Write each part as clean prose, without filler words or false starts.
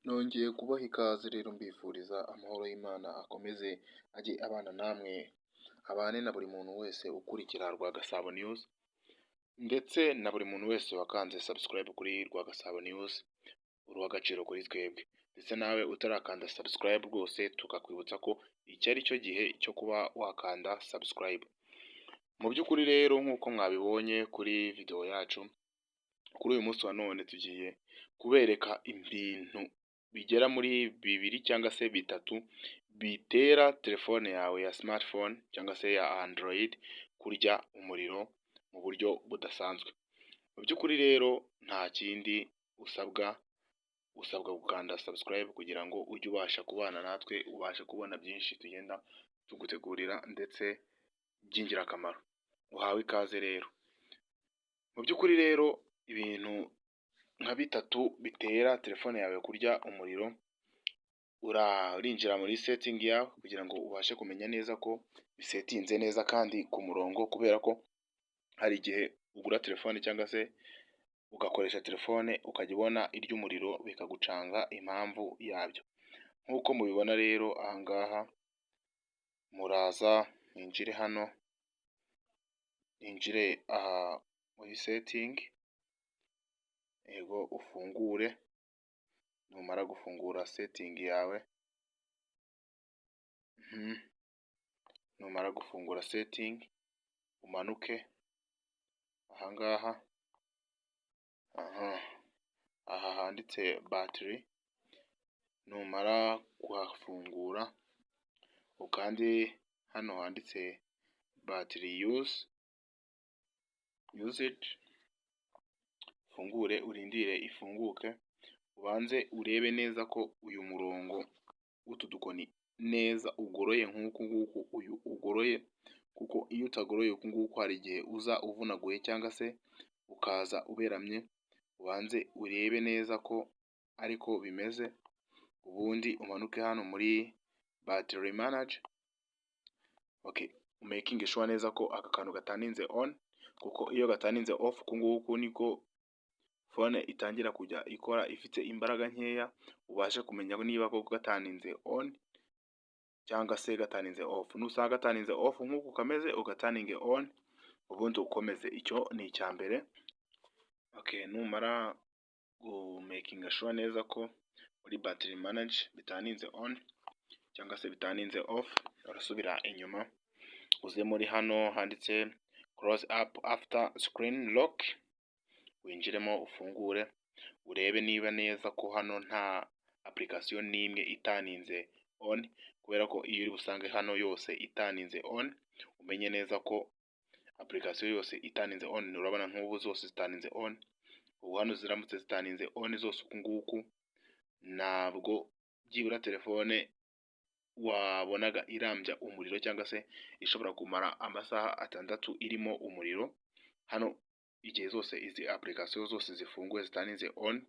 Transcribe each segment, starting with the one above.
Nongeye kubaha ikaze rero mbifuriza amahoro y'Imana akomeze ajye abana namwe, abane na buri muntu wese ukurikira Rwagasabo News ndetse na buri muntu wese wakanze subscribe kuri Rwagasabo News, uri uw'agaciro kuri twebwe ndetse nawe utarakanda subscribe rwose tukakwibutsa ko iki ari cyo gihe cyo kuba wakanda subscribe. Mu by'ukuri rero nk'uko mwabibonye kuri video yacu, kuri uyu munsi wa none tugiye kubereka ibintu bigera muri bibiri cyangwa se bitatu bitera telefone yawe ya smartphone cyangwa se ya Android kurya umuriro mu buryo budasanzwe. Mu by'ukuri rero nta kindi usabwa gukanda subscribe kugira ngo ujye ubasha kubana natwe, ubashe kubona byinshi tugenda tugutegurira ndetse by'ingirakamaro. Uhawe ikaze rero. Mu by'ukuri rero ibintu nka bitatu bitera telefone yawe kurya umuriro, urinjira muri setting yawe kugira ngo ubashe kumenya neza ko bisetinze neza kandi ku murongo, kubera ko hari igihe ugura telefone cyangwa se ugakoresha telefone ukajya ubona iry'umuriro bikagucanga impamvu yabyo. Nk'uko mubibona rero ahangaha, muraza mwinjire hano, ninjire aha muri setting, yego ufungure, numara gufungura setting yawe, numara gufungura setting umanuke ahangaha, aha handitse battery, numara kuhafungura ukande hano handitse battery usage, ufungure urindire ifunguke, ubanze urebe neza ko uyu murongo w'utu dukoni neza ugoroye nk'uku nguku, uyu ugoroye, kuko iyo utagoroye uku nguku hari igihe uza uvunaguye cyangwa se ukaza uberamye. Ubanze urebe neza ko ariko bimeze, ubundi umanuke hano muri battery manager, making sure neza ko aka kantu gataninze on, kuko iyo gataninze off uku nguku niko phone itangira kujya ikora ifite imbaraga nkeya. Ubashe kumenya niba koko gataninze on cyangwa se gataninze off. Nusanga gataninze off nk'uku kameze, ugataninge on ubundi ukomeze. Icyo ni icya mbere. Numara making sure neza ko muri battery manager bitaninze on cyangwa se bitaninze off, urasubira inyuma uze muri hano handitse close up after screen lock, winjiremo ufungure urebe niba neza ko hano nta application n'imwe itaninze on, kubera ko iyo uri busange hano yose itaninze on, umenye neza ko application yose itaninze on. Urabona nk'ubu zose zitaninze on, ubu hano ziramutse zitaninze on zose uku nguku, ntabwo byibura telefone wabonaga irambya umuriro cyangwa se ishobora kumara amasaha 6 irimo umuriro. Hano igihe zose izi application zose zifunguye zitaninze on,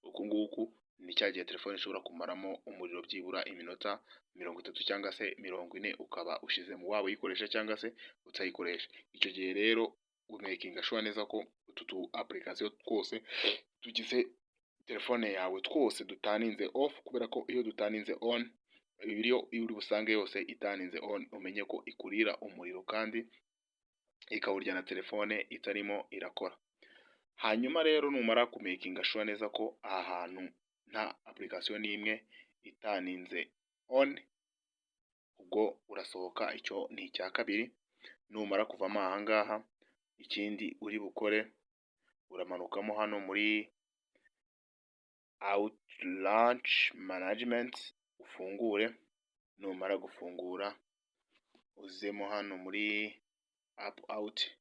uku nguku ni cya gihe telefone ishobora kumaramo umuriro byibura iminota 30 cyangwa se 40, ukaba ushize mu waba uyikoresha cyangwa se utayikoresha. Icyo gihe rero umaking sure neza ko utu application twose tugize telefone yawe twose dutaninze off, kubera ko iyo dutaninze on, iyo uri busange yose itaninze on, umenye ko ikurira umuriro kandi ikawurya na telefone itarimo irakora. Hanyuma rero numara kumaking sure neza ko aha hantu nta application n'imwe itaninze on, ubwo urasohoka. Icyo ni icya kabiri. Numara kuvamo ahangaha, ikindi uri bukore uramanukamo hano muri out launch management ufungure. Numara gufungura uzemo hano muri app out,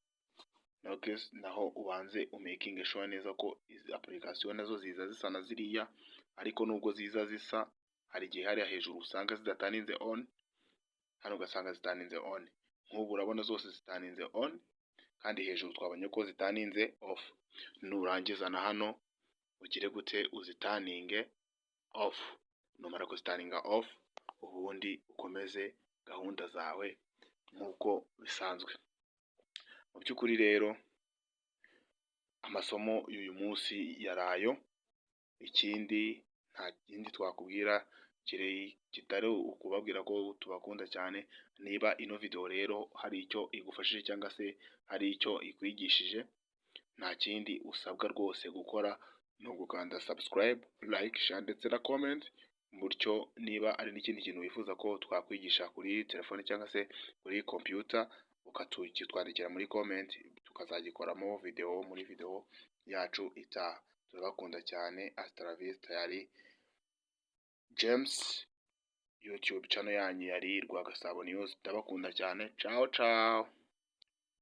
naho ubanze umaking sure neza ko izi application nazo ziza zisa na ziriya, ariko nubwo ziza zisa hari igihe hariya hejuru usanga zidataninze on, hano ugasanga zitaninze on. Nk'ubu urabona zose zitaninze on kandi hejuru twabonye ko zitaninze off. Nurangiza na hano ugire gute uzitaninge off. Numara kuzitaninga off, ubundi ukomeze gahunda zawe nk'uko bisanzwe. Mu by'ukuri rero amasomo y'uyu munsi yarayo, ikindi nta kindi twakubwira kitari ukubabwira ko tubakunda cyane. Niba ino video rero hari icyo igufashije cyangwa se hari icyo ikwigishije, nta kindi usabwa rwose gukora ni ugukanda subscribe, like, share ndetse na comment, bityo niba ari n'ikindi kintu wifuza ko twakwigisha kuri telefone cyangwa se kuri computer ukatwandikira muri comment, tukazagikoramo video muri video yacu itaha. Turabakunda cyane. Hasta la vista. Yari James, YouTube channel yanyu yari Rwagasabo News. Ndabakunda cyane. Ciao ciao.